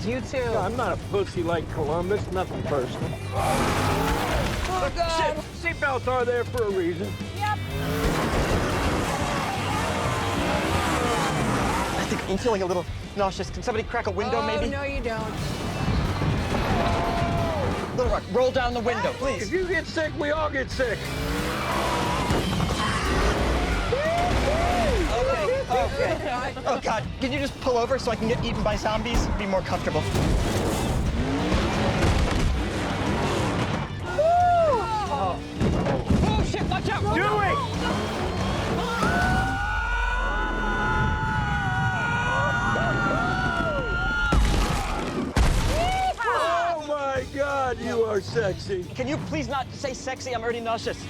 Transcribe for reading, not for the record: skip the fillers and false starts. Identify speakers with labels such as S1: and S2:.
S1: You too.
S2: I'm not a pussy like Columbus. Nothing personal.
S1: Oh, God.
S2: Seatbelts are there for a reason.
S1: Yep.
S3: I think I'm feeling a little nauseous. Can somebody crack a window, maybe?
S1: No, you don't.
S3: Little Rock, roll down the window, please.
S2: If you get sick, we all get sick.
S3: Okay. Oh, God. Can you just pull over so I can get eaten by zombies? Be more comfortable.
S1: Oh, shit, watch out.
S2: Do it! Oh, my God, you are sexy.
S3: Can you please not say sexy? I'm already nauseous.